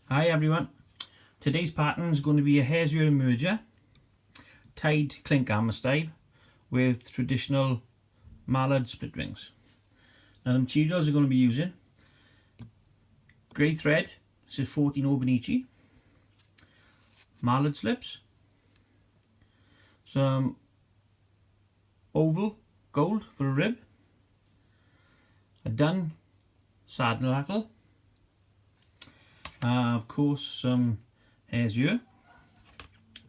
Hi everyone, today's pattern is going to be a Hare merger tied Klink armour style with traditional mallard split rings. Now the materials are going to be using grey thread, this is 14 Obanichi, mallard slips, some oval gold for a rib, a dun sardinacle, of course some Hare.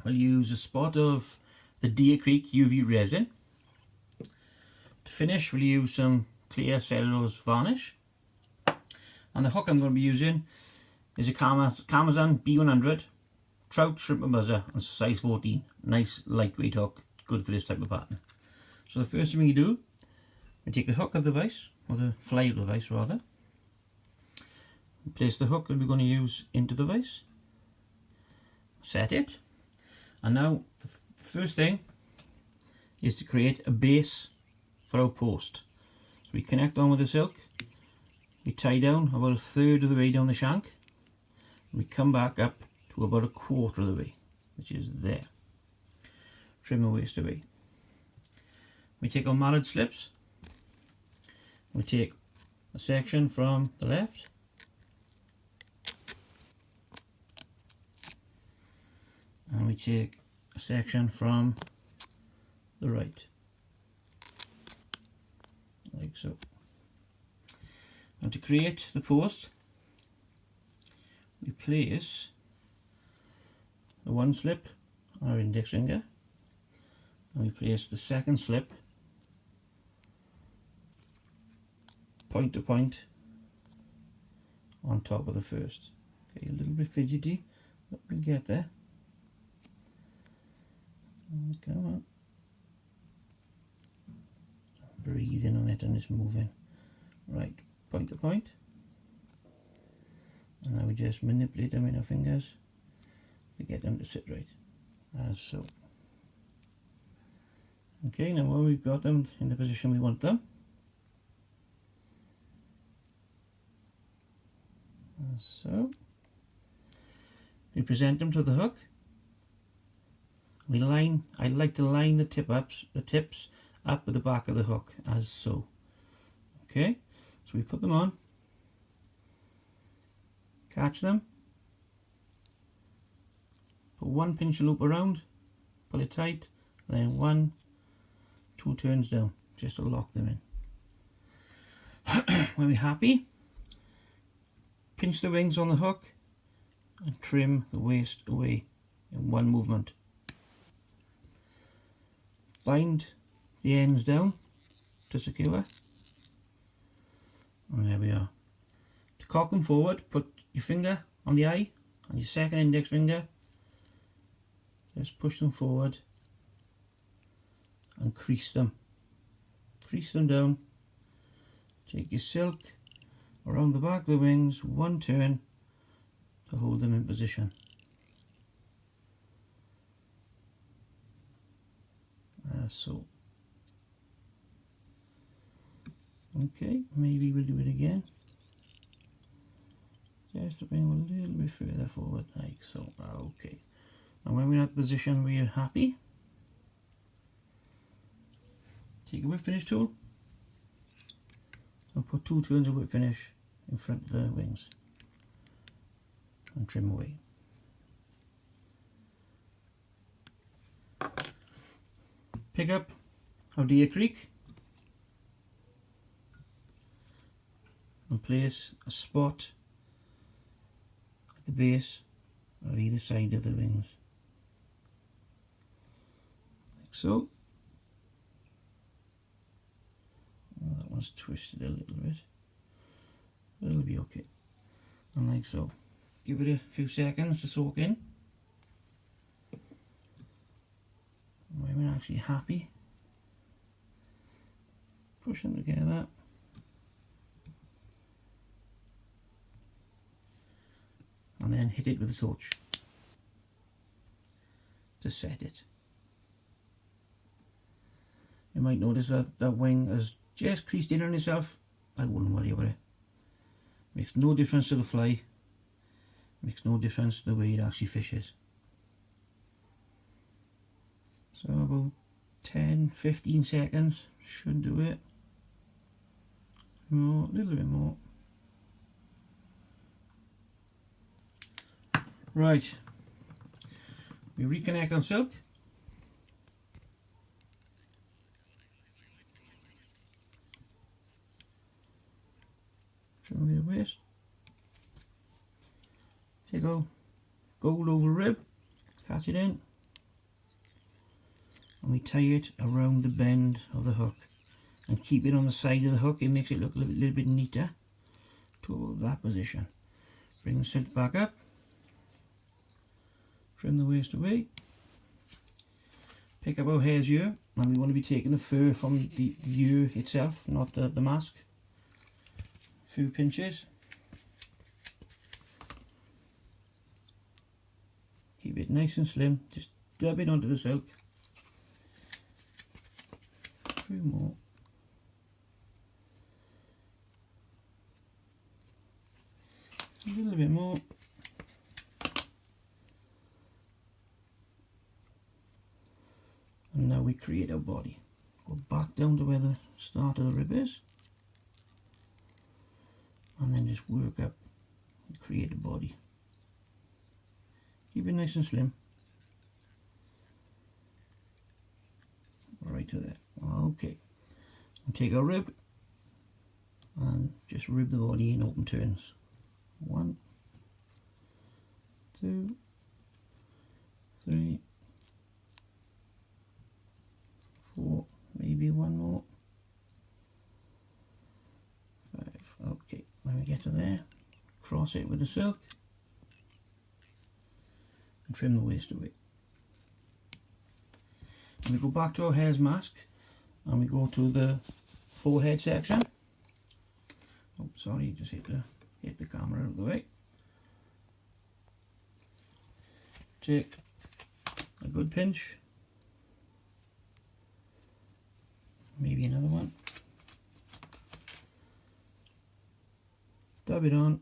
We'll use a spot of the Deer Creek UV resin. To finish we'll use some clear cellulose varnish, and the hook I'm going to be using is a Camazon B100 trout, shrimp and buzzer and size 14. Nice lightweight hook, good for this type of pattern. So the first thing we do, we take the hook of the vise, or the fly of the vise rather, place the hook that we're going to use into the vise, set it, and now the first thing is to create a base for our post. So we connect on with the silk, we tie down about a third of the way down the shank, and we come back up to about a quarter of the way, which is there. Trim the waist away. We take our mallard slips, we take a section from the left, and we take a section from the right, like so. And to create the post, we place the one slip on our index finger, and we place the second slip point to point on top of the first. Okay, a little bit fidgety, but we'll get there. Come on. Breathing on it and it's moving. Right, point to point. And now we just manipulate them with our fingers to get them to sit right, as so. Okay, now when we've got them in the position we want them, as so, we present them to the hook. I like to line the tips up with the back of the hook, as so. Okay, so we put them on, catch them, put one pinch loop around, pull it tight, and then 1, 2 turns down, just to lock them in. When we're happy, pinch the wings on the hook and trim the waist away in one movement. Bind the ends down to secure, and there we are. To cock them forward, put your finger on the eye and your second index finger, just push them forward and crease them down. Take your silk around the back of the wings, one turn to hold them in position. As so. Okay, maybe we'll do it again. Just to bring a little bit further forward, like so. Okay. And when we're at the position we are happy, take a whip finish tool and put 2 turns of whip finish in front of the wings and trim away. Pick up our Deer Creek and place a spot at the base of either side of the wings, like so. Oh, that one's twisted a little bit, but it'll be okay. And like so. Give it a few seconds to soak in. When we're actually happy, push them together, and then hit it with a torch to set it. You might notice that that wing has just creased in on itself. I wouldn't worry about it. Makes no difference to the fly. Makes no difference the way it actually fishes. So about 10-15 seconds should do it. More, a little bit more. Right, we reconnect on silk. Trim away the waste. Take a gold over rib, catch it in, and we tie it around the bend of the hook and keep it on the side of the hook. It makes it look a little bit neater to that position. Bring the silk back up, trim the waste away, pick up our hare's ear, and we want to be taking the fur from the ear itself, not the mask. A few pinches. Keep it nice and slim, just dab it onto the silk. A few more. A little bit more. And now we create our body. Go back down to where the start of the rib is. And then just work up and create a body. Keep it nice and slim. Right to there. Okay. And take our rib and just rib the body in open turns. 1, 2, 3, 4, maybe one more. 5. Okay, when we get to there, cross it with the silk and trim the waist away. And we go back to our hare's mask and we go to the forehead section. Oh, sorry, just hit the camera out of the way. Take a good pinch, maybe another one, dab it on,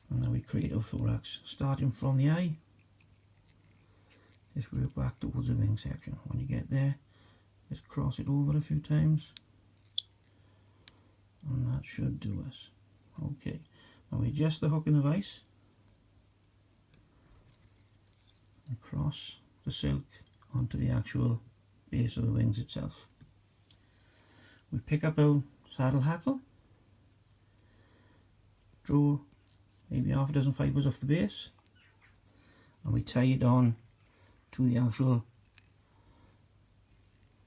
and then we create our thorax, starting from the eye. Just work back towards the wing section. When you get there, just cross it over a few times, and that should do us. Okay, now we adjust the hook in the vise and cross the silk onto the actual base of the wings itself. We pick up our saddle hackle, draw maybe half a dozen fibres off the base, and we tie it on to the actual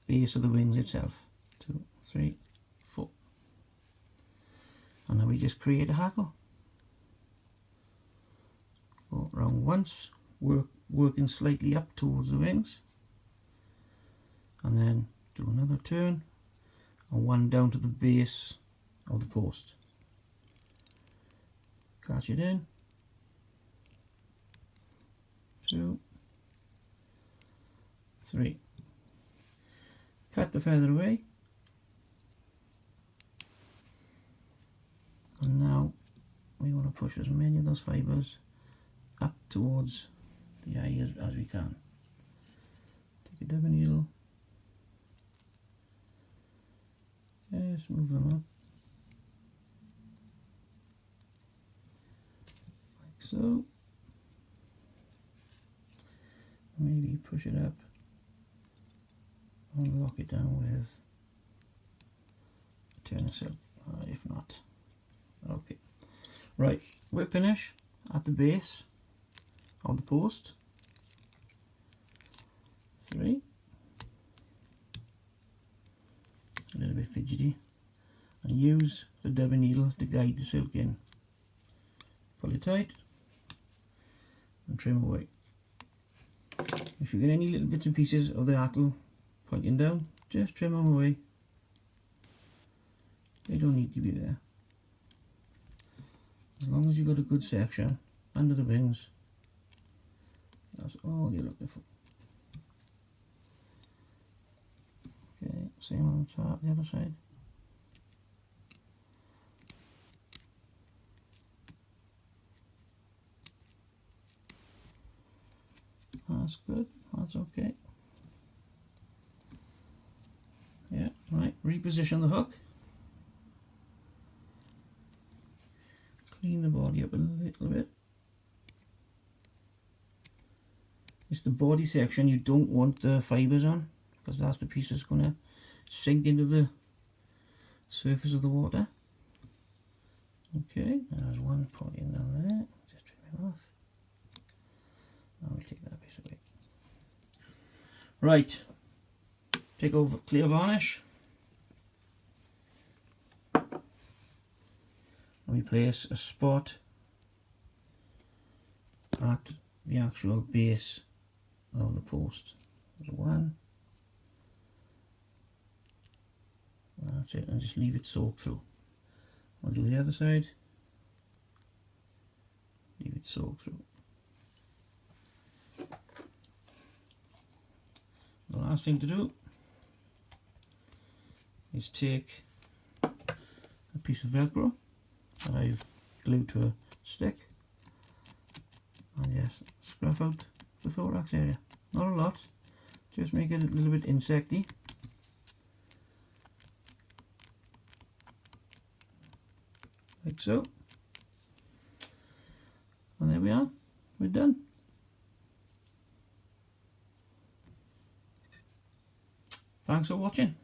base of the wings itself. 2, 3, 4. And then we just create a hackle. Go around once, working slightly up towards the wings, and then do another turn and one down to the base of the post. Catch it in. 2, 3. Cut the feather away. And now we want to push as many of those fibres up towards the eye as we can. Take a dubbing needle. Just move them up. Like so. Maybe push it up and lock it down with a turn of silk, if not. Okay, right, whip finish at the base of the post. 3. A little bit fidgety, and use the dubbing needle to guide the silk in. Pull it tight and trim away. If you get any little bits and pieces of the hackle pointing down, just trim them away. They don't need to be there. As long as you've got a good section under the wings, that's all you're looking for. Okay, same on the top, the other side. That's good. That's okay. Yeah, right. Reposition the hook. Clean the body up a little bit. It's the body section you don't want the fibres on, because that's the piece that's going to sink into the surface of the water. Okay, there's one pointing down there. Just trim it off. I'll take that piece away. Right, take over clear varnish. And we place a spot at the actual base of the post. There's one. That's it, and just leave it soak through. I'll do the other side. Leave it soak through. The last thing to do is take a piece of Velcro that I've glued to a stick and just scruff out the thorax area. Not a lot, just make it a little bit insecty. Like so. And there we are, we're done. Thanks for watching.